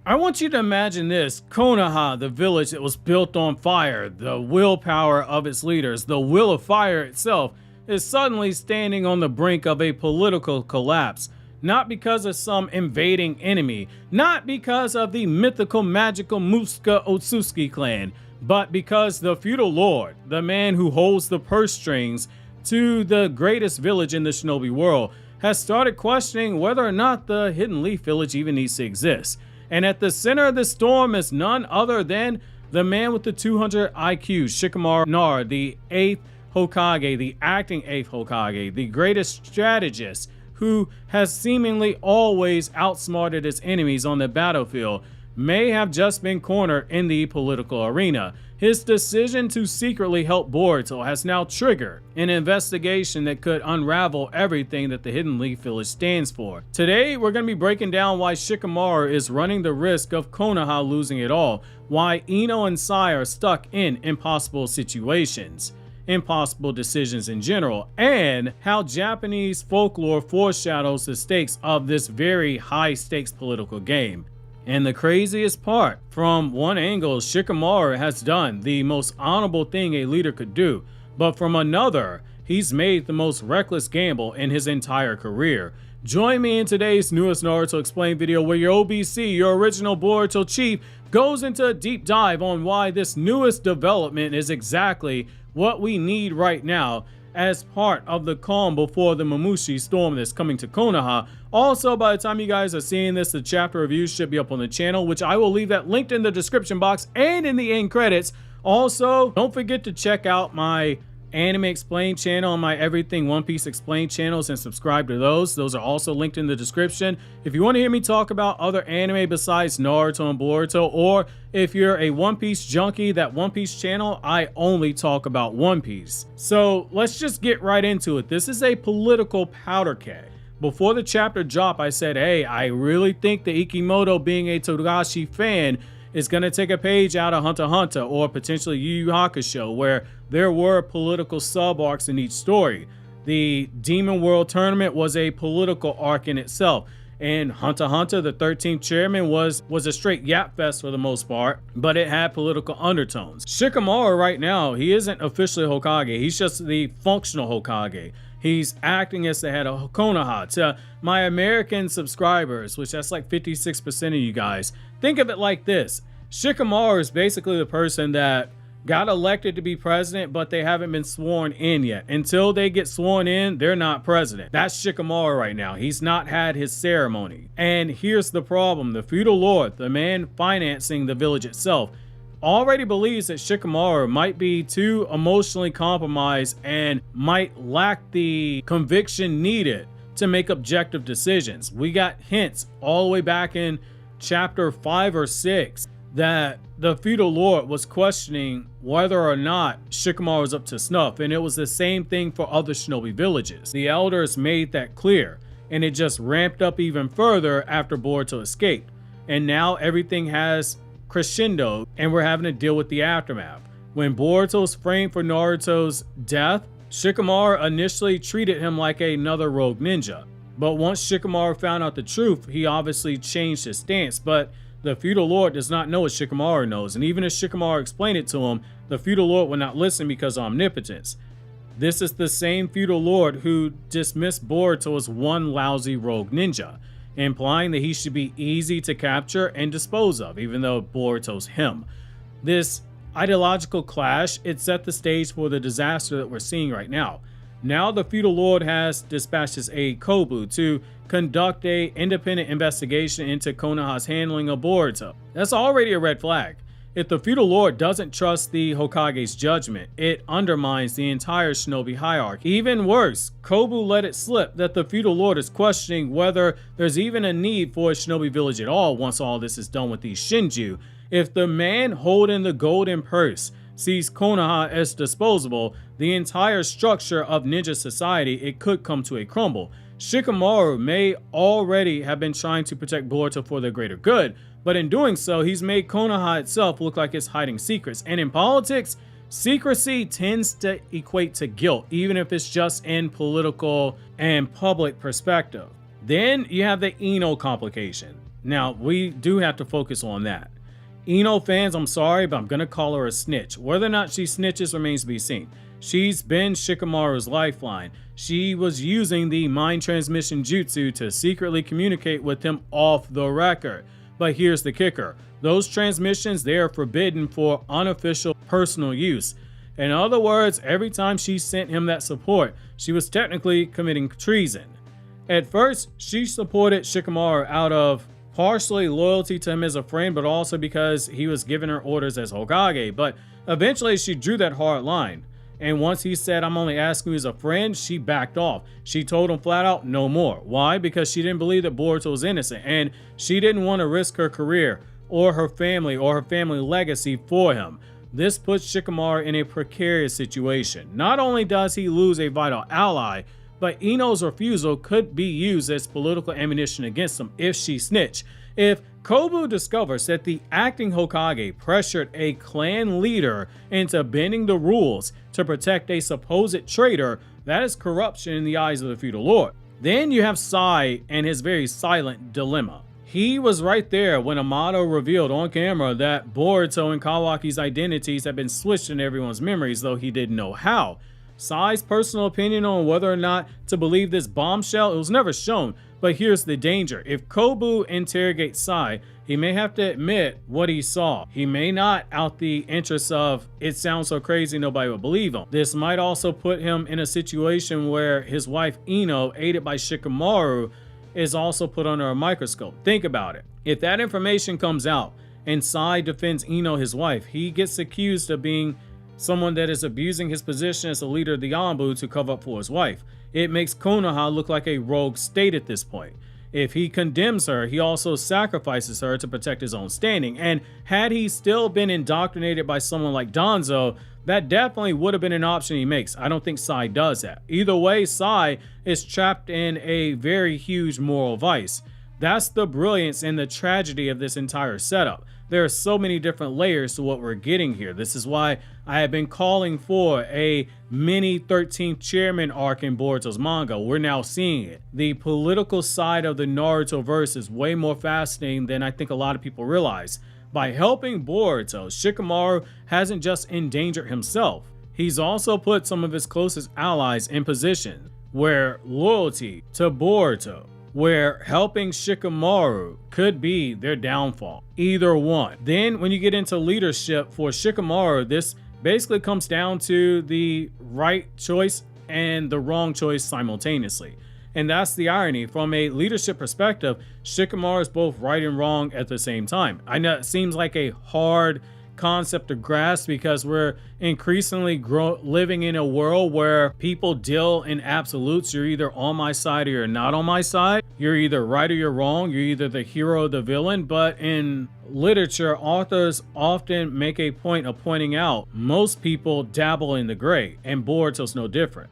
I want you to imagine this: Konoha, the village that was built on fire, the willpower of its leaders, the will of fire itself, is suddenly standing on the brink of a political collapse. Not because of some invading enemy, not because of the mythical magical Muska Otsutsuki clan, but because the feudal lord, the man who holds the purse strings to the greatest village in the shinobi world, has started questioning whether or not the Hidden Leaf Village even needs to exist. And at the center of the storm is none other than the man with the 200 IQ, Shikamaru Nara, the 8th Hokage, the acting 8th Hokage, the greatest strategist, who has seemingly always outsmarted his enemies on the battlefield, may have just been cornered in the political arena. His decision to secretly help Boruto has now triggered an investigation that could unravel everything that the Hidden Leaf Village stands for. Today, we're going to be breaking down why Shikamaru is running the risk of Konoha losing it all, why Ino and Sai are stuck in impossible situations, impossible decisions in general, and how Japanese folklore foreshadows the stakes of this very high-stakes political game. And the craziest part, from one angle, Shikamaru has done the most honorable thing a leader could do, but from another, he's made the most reckless gamble in his entire career. Join me in today's newest Naruto Explained video, where your OBC, your original Boruto chief, goes into a deep dive on why this newest development is exactly what we need right now as part of the calm before the Mamushi storm that's coming to Konoha. Also, by the time you guys are seeing this, the chapter review should be up on the channel, which I will leave that linked in the description box and in the end credits. Also, don't forget to check out my Anime Explained channel and my Everything One Piece Explained channels and subscribe to those. Those are also linked in the description. If you want to hear me talk about other anime besides Naruto and Boruto, or if you're a One Piece junkie, that One Piece channel, I only talk about One Piece. So let's just get right into it. This is a political powder keg. Before the chapter drop, I said, hey, I really think that Ikimoto, being a Togashi fan, is going to take a page out of Hunter x Hunter or potentially Yu Yu Hakusho, where there were political sub-arcs in each story. The Demon World Tournament was a political arc in itself, and Hunter x Hunter, the 13th chairman, was a straight yap fest for the most part, but it had political undertones. Shikamaru right now, he isn't officially Hokage, he's just the functional Hokage. He's acting as the head of Konoha. To my American subscribers, which that's like 56% of you guys, think of it like this. Shikamaru is basically the person that got elected to be president, but they haven't been sworn in yet. Until they get sworn in, they're not president. That's Shikamaru right now. He's not had his ceremony. And here's the problem. The feudal lord, the man financing the village itself, already believes that Shikamaru might be too emotionally compromised and might lack the conviction needed to make objective decisions. We got hints all the way back in chapter 5 or 6 that the feudal lord was questioning whether or not Shikamaru was up to snuff, and it was the same thing for other shinobi villages. The elders made that clear, and it just ramped up even further after Boruto escaped. And now everything has crescendo, and we're having to deal with the aftermath. When Boruto's framed for Naruto's death, Shikamaru initially treated him like another rogue ninja. But once Shikamaru found out the truth, he obviously changed his stance. But the feudal lord does not know what Shikamaru knows, and even if Shikamaru explained it to him, the feudal lord would not listen because of omnipotence. This is the same feudal lord who dismissed Boruto as one lousy rogue ninja, implying that he should be easy to capture and dispose of, even though Boruto's him. This ideological clash, it set the stage for the disaster that we're seeing right now. Now the feudal lord has dispatched his aide Kobu to conduct an independent investigation into Konoha's handling of Boruto. That's already a red flag. If the feudal lord doesn't trust the Hokage's judgment, it undermines the entire shinobi hierarchy. Even worse, Kobu let it slip that the feudal lord is questioning whether there's even a need for a shinobi village at all once all this is done with these Shinju. If the man holding the golden purse sees Konoha as disposable, the entire structure of ninja society, it could come to a crumble. Shikamaru may already have been trying to protect Boruto for the greater good, but in doing so, he's made Konoha itself look like it's hiding secrets. And in politics, secrecy tends to equate to guilt, even if it's just in political and public perspective. Then you have the Ino complication. Now, we do have to focus on that. Ino fans, I'm sorry, but I'm going to call her a snitch. Whether or not she snitches remains to be seen. She's been Shikamaru's lifeline. She was using the mind transmission jutsu to secretly communicate with him off the record. But here's the kicker. Those transmissions, they are forbidden for unofficial personal use. In other words, every time she sent him that support, she was technically committing treason. At first, she supported Shikamaru out of partially loyalty to him as a friend, but also because he was giving her orders as Hokage. But eventually, she drew that hard line. And once he said, I'm only asking you as a friend, she backed off. She told him flat out, no more. Why? Because she didn't believe that Boruto was innocent, and she didn't want to risk her career or her family legacy for him. This puts Shikamaru in a precarious situation. Not only does he lose a vital ally, but Ino's refusal could be used as political ammunition against him if she snitched. If Kobu discovers that the acting Hokage pressured a clan leader into bending the rules to protect a supposed traitor, that is corruption in the eyes of the feudal lord. Then you have Sai and his very silent dilemma. He was right there when Amato revealed on camera that Boruto and Kawaki's identities had been switched in everyone's memories, though he didn't know how. Sai's personal opinion on whether or not to believe this bombshell, it was never shown, but here's the danger. If Kobu interrogates Sai, he may have to admit what he saw. He may not, out the interest of, it sounds so crazy nobody will believe him. This might also put him in a situation where his wife Ino, aided by Shikamaru, is also put under a microscope. Think about it. If that information comes out and Sai defends Ino, his wife, he gets accused of being someone that is abusing his position as a leader of the Anbu to cover up for his wife. It makes Konoha look like a rogue state at this point. If he condemns her, he also sacrifices her to protect his own standing. And had he still been indoctrinated by someone like Danzo, that definitely would have been an option he makes. I don't think Sai does that. Either way, Sai is trapped in a very huge moral vice. That's the brilliance and the tragedy of this entire setup. There are so many different layers to what we're getting here. This is why I have been calling for a mini 13th chairman arc in Boruto's manga. We're now seeing it. The political side of the Naruto verse is way more fascinating than I think a lot of people realize. By helping Boruto, Shikamaru hasn't just endangered himself. He's also put some of his closest allies in positions where loyalty to Boruto, where helping Shikamaru could be their downfall. Either one. Then when you get into leadership for Shikamaru, this basically comes down to the right choice and the wrong choice simultaneously. And that's the irony. From a leadership perspective, Shikamaru is both right and wrong at the same time. I know it seems like a hard concept to grasp because we're increasingly living in a world where people deal in absolutes. You're either on my side or you're not on my side. You're either right or you're wrong. You're either the hero or the villain. But in literature, authors often make a point of pointing out most people dabble in the gray, and Boruto's no different.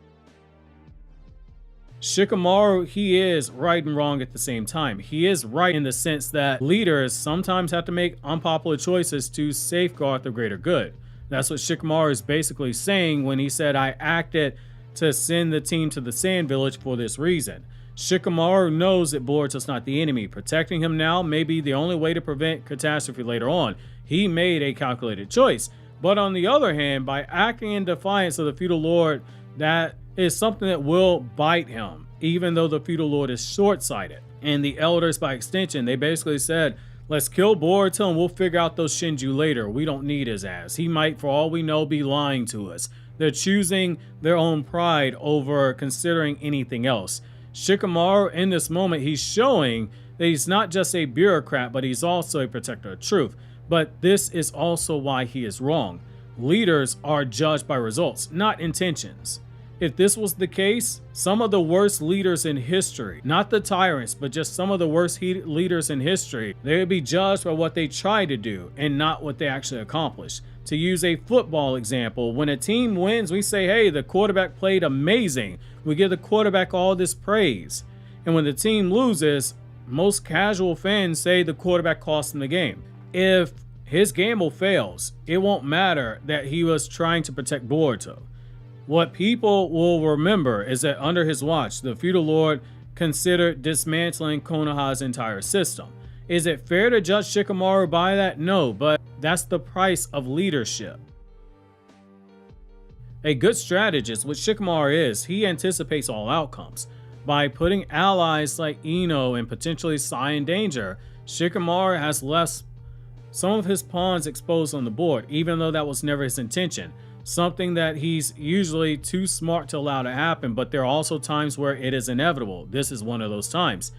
Shikamaru, he is right and wrong at the same time. He is right in the sense that leaders sometimes have to make unpopular choices to safeguard the greater good. That's what Shikamaru is basically saying when he said, I acted to send the team to the Sand Village for this reason. Shikamaru knows that Boruto's not the enemy. Protecting him now may be the only way to prevent catastrophe later on. He made a calculated choice. But on the other hand, by acting in defiance of the feudal lord, that is something that will bite him, even though the feudal lord is short-sighted. And the elders, by extension, they basically said, let's kill Boruto and we'll figure out those Shinju later. We don't need his ass. He might, for all we know, be lying to us. They're choosing their own pride over considering anything else. Shikamaru, in this moment, he's showing that he's not just a bureaucrat, but he's also a protector of truth. But this is also why he is wrong. Leaders are judged by results, not intentions. If this was the case, some of the worst leaders in history, not the tyrants, but just some of the worst leaders in history, they would be judged by what they tried to do and not what they actually accomplished. To use a football example, when a team wins, we say, hey, the quarterback played amazing. We give the quarterback all this praise. And when the team loses, most casual fans say the quarterback cost them the game. If his gamble fails, it won't matter that he was trying to protect Boruto. What people will remember is that under his watch, the feudal lord considered dismantling Konoha's entire system. Is it fair to judge Shikamaru by that? No, but that's the price of leadership. A good strategist, which Shikamaru is, he anticipates all outcomes. By putting allies like Ino and potentially Sai in danger, Shikamaru has left some of his pawns exposed on the board, even though that was never his intention. Something that he's usually too smart to allow to happen, but there are also times where it is inevitable. This is one of those times.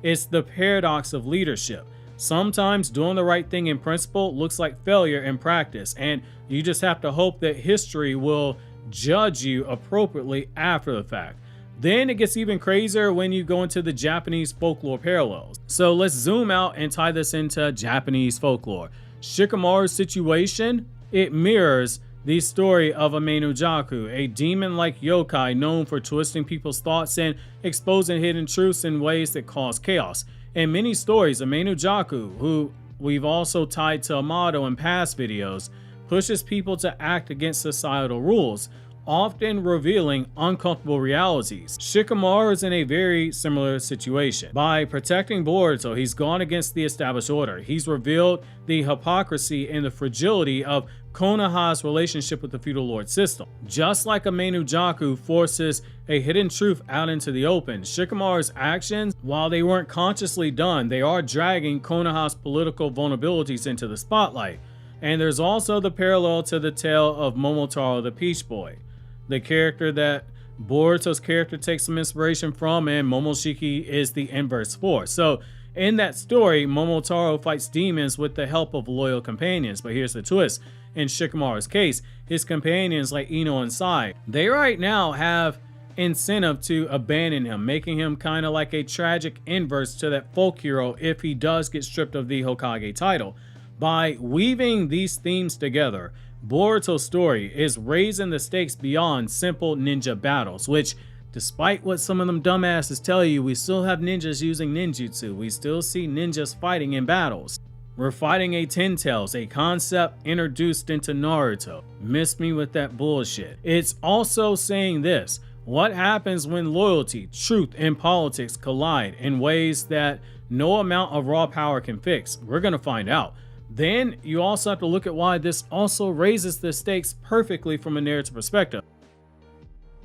It's the paradox of leadership. Sometimes doing the right thing in principle looks like failure in practice, and you just have to hope that history will judge you appropriately after the fact. Then it gets even crazier when you go into the Japanese folklore parallels. So let's zoom out and tie this into Japanese folklore. Shikamaru's situation, it mirrors the story of a Menujaku, a demon-like yokai known for twisting people's thoughts and exposing hidden truths in ways that cause chaos. In many stories, a Menujaku, who we've also tied to Amado in past videos, pushes people to act against societal rules, often revealing uncomfortable realities. Shikamaru is in a very similar situation. By protecting Boruto, he's gone against the established order. He's revealed the hypocrisy and the fragility of Konoha's relationship with the feudal lord system. Just like a Menujaku forces a hidden truth out into the open, Shikamaru's actions, while they weren't consciously done, they are dragging Konoha's political vulnerabilities into the spotlight. And there's also the parallel to the tale of Momotaro the Peach Boy, the character that Boruto's character takes some inspiration from, and Momoshiki is the inverse for. So in that story, Momotaro fights demons with the help of loyal companions. But here's the twist. In Shikamaru's case, his companions like Ino and Sai, they right now have incentive to abandon him, making him kind of like a tragic inverse to that folk hero if he does get stripped of the Hokage title. By weaving these themes together, Boruto's story is raising the stakes beyond simple ninja battles, which, despite what some of them dumbasses tell you, we still have ninjas using ninjutsu. We still see ninjas fighting in battles. We're fighting a Ten Tails, a concept introduced into Naruto. Miss me with that bullshit. It's also saying this: what happens when loyalty, truth, and politics collide in ways that no amount of raw power can fix? We're gonna find out. Then you also have to look at why this also raises the stakes perfectly from a narrative perspective.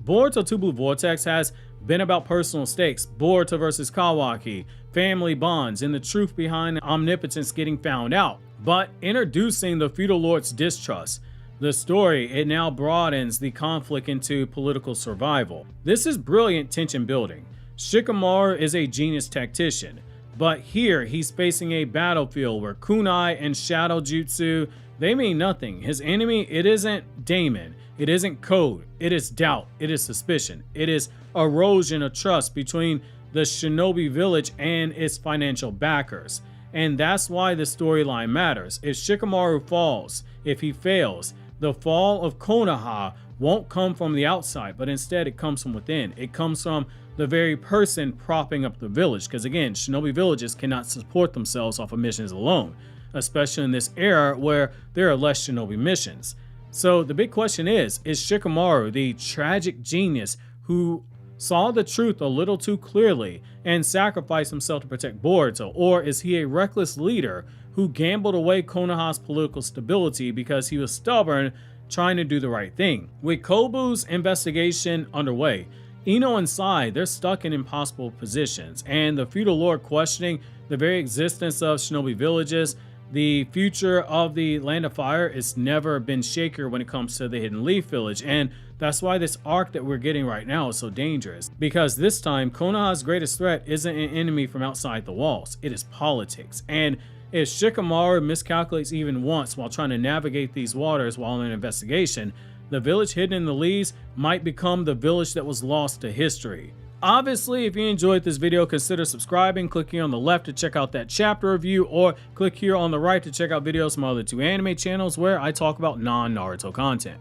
Boruto 2 Blue Vortex has been about personal stakes, Boruto versus Kawaki, family bonds, and the truth behind omnipotence getting found out. But introducing the feudal lord's distrust, the story, it now broadens the conflict into political survival. This is brilliant tension building. Shikamaru is a genius tactician, but here he's facing a battlefield where kunai and shadow jutsu, they mean nothing. His enemy, it isn't daemon, it isn't code, it is doubt, it is suspicion, it is erosion of trust between the shinobi village and its financial backers. And that's why the storyline matters. If Shikamaru falls, if he fails, the fall of Konoha won't come from the outside, but instead it comes from within. It comes from the very person propping up the village, because again, shinobi villages cannot support themselves off of missions alone, especially in this era where there are less shinobi missions. So the big question is Shikamaru the tragic genius who saw the truth a little too clearly and sacrificed himself to protect Boruto, or is he a reckless leader who gambled away Konoha's political stability because he was stubborn, trying to do the right thing? With Kobu's investigation underway, Ino and Sai, they're stuck in impossible positions, and the feudal lord questioning the very existence of shinobi villages. The future of the Land of Fire has never been shakier when it comes to the Hidden Leaf Village, and that's why this arc that we're getting right now is so dangerous. Because this time, Konoha's greatest threat isn't an enemy from outside the walls, it is politics. And if Shikamaru miscalculates even once while trying to navigate these waters while in an investigation, the village hidden in the leaves might become the village that was lost to history. Obviously, if you enjoyed this video, consider subscribing, click here on the left to check out that chapter review, or click here on the right to check out videos from my other two anime channels where I talk about non-Naruto content.